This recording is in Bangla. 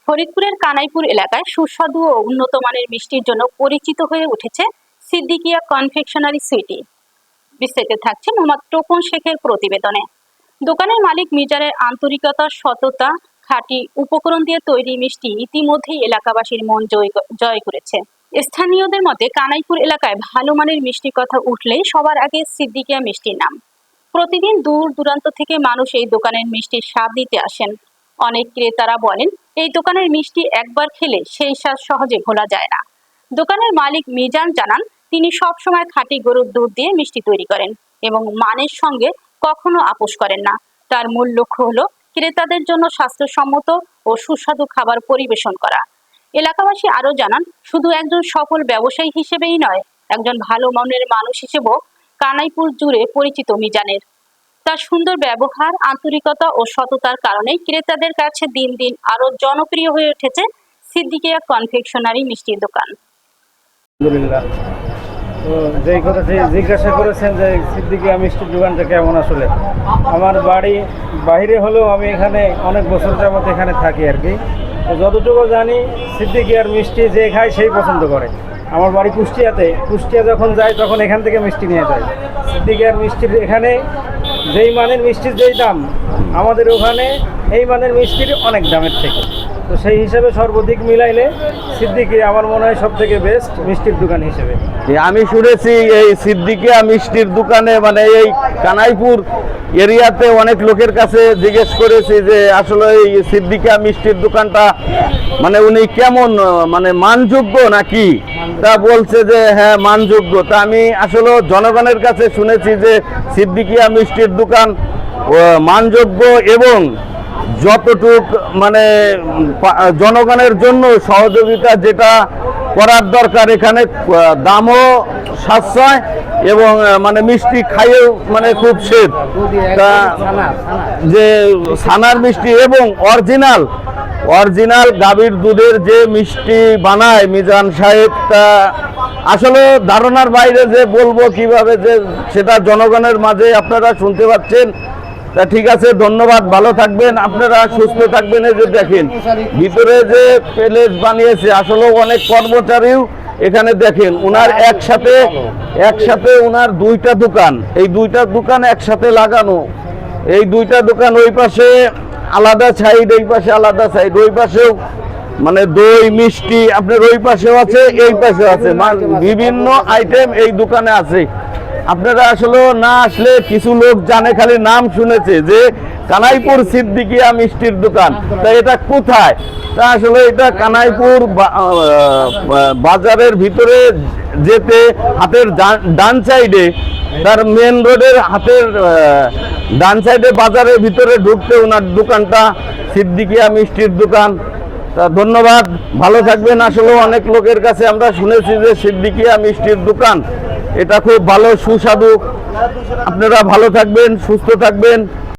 ফরিদপুরের কানাইপুর এলাকায় সুস্বাদু ও উন্নত মানের মিষ্টির জন্য পরিচিত হয়ে উঠেছে সিদ্দিকিয়া কনফেকশনারি সুইটি। বিস্তারিত থাকছে মোহাম্মদ টোকন শেখের প্রতিবেদনে। দোকানের মালিক মিজানের আন্তরিকতা, সততা, খাঁটি উপকরণ দিয়ে তৈরি মিষ্টি ইতিমধ্যেই এলাকাবাসীর মন জয় করেছে। স্থানীয়দের মতে কানাইপুর এলাকায় ভালো মানের মিষ্টির কথা উঠলেই সবার আগে সিদ্দিকিয়া মিষ্টির নাম। প্রতিদিন দূর দূরান্ত থেকে মানুষ এই দোকানের মিষ্টির স্বাদ নিতে আসেন। অনেক ক্রেতারা বলেন এই দোকানের মিষ্টি একবার খেলে সেই স্বাদ সহজে ভোলা যায় না। দোকানের মালিক মিজান জানান, তিনি সব সময় খাঁটি গরুর দুধ দিয়ে মিষ্টি তৈরি করেন এবং মানের সঙ্গে কখনো আপোষ করেন না। তার মূল লক্ষ্য হলো ক্রেতাদের জন্য স্বাস্থ্যসম্মত ও সুস্বাদু খাবার পরিবেশন করা। এলাকাবাসী আরো জানান, শুধু একজন সফল ব্যবসায়ী হিসেবেই নয়, একজন ভালো মনের মানুষ হিসেবেও কানাইপুর জুড়ে পরিচিত মিজানের। তার সুন্দর ব্যবহার, আন্তরিকতা ও সততার কারণে ক্রেতাদের কাছে দিন দিন আরো জনপ্রিয় হয়ে উঠেছে সিদ্দিকিয়া কনফেকশনারি মিষ্টির দোকান। আলহামদুলিল্লাহ। তো যেই কথা জিজ্ঞাসা করেছেন যে সিদ্দিকিয়া মিষ্টির দোকানটা কেমন, আসলে আমার বাড়ি বাইরে হলেও আমি এখানে অনেক বছর যাবত এখানে থাকি আর কি। তো যতটুকু জানি সিদ্দিকিয়ার মিষ্টি যে খায় সেই পছন্দ করে। আমার বাড়ি কুষ্টিয়াতে, কুষ্টিয়া যখন যাই তখন এখান থেকে মিষ্টি নিয়ে যায়। সিদ্দিকিয়ার মিষ্টির এখানে যেই মানের মিষ্টির যেই দাম, আমাদের ওখানে এই মানের মিষ্টির অনেক দামের থেকে। তো সেই হিসাবে সর্বাধিক মিলাইলে সিদ্দিকিয়া আমার মনে হয় সব থেকে বেস্ট মিষ্টির দোকান হিসেবে। আমি শুনেছি এই সিদ্দিকিয়া মিষ্টির দোকানে মানে এই কানাইপুর এরিয়াতে অনেক লোকের কাছে জিজ্ঞেস করেছি যে আসলে এই সিদ্দিকিয়া মিষ্টির দোকানটা মানে উনি কেমন, মানে মানযোগ্য নাকি, তা বলছে যে হ্যাঁ মানযোগ্য। তা আমি আসলে জনগণের কাছে শুনেছি যে সিদ্দিকিয়া মিষ্টির দোকান মানযোগ্য এবং যতটুক মানে জনগণের জন্য সহযোগিতা যেটা করার দরকার, এখানে দামও সাশ্রয় এবং মানে মিষ্টি খাইয়েও মানে খুব স্বাদ। তা যে ছানার মিষ্টি এবং অরিজিনাল গাভীর দুধের যে মিষ্টি বানায় মিজান সাহেব, তা আসলে ধারণার বাইরে যে বলবো কিভাবে, যে সেটা জনগণের মাঝে আপনারা শুনতে পাচ্ছেন। তা ঠিক আছে, ধন্যবাদ, ভালো থাকবেন, আপনারা সুস্থ থাকবেন। এই যে দেখেন ভিতরে যে প্যালেস বানিয়েছে, আসলে অনেক কর্মচারীও এখানে দেখেন ওনার একসাথে ওনার দুইটা দোকান, এই দুইটা দোকান একসাথে লাগানো। এই দুইটা দোকান ওই পাশে আলাদা সাইড, এই পাশে আলাদা সাইড, ওই পাশেও মানে দই মিষ্টি আপনার ওই পাশেও আছে, এই পাশেও আছে, বিভিন্ন আইটেম এই দোকানে আছে। আপনারা আসলে না আসলে, কিছু লোক জানে খালি নাম শুনেছে যে কানাইপুর সিদ্দিকিয়া মিষ্টির দোকান, তা এটা কোথায়? তা আসলে এটা কানাইপুর বাজারের ভিতরে যেতে হাতের ডান সাইডে, তার মেন রোডের হাতের ডান সাইডে বাজারের ভিতরে ঢুকতে ওনার দোকানটা সিদ্দিকিয়া মিষ্টির দোকান। তা ধন্যবাদ, ভালো থাকবেন। আসলে অনেক লোকের কাছে আমরা শুনেছি যে সিদ্দিকিয়া মিষ্টির দোকান এটা খুব ভালো সুস্বাদু। আপনারা ভালো থাকবেন, সুস্থ থাকবেন।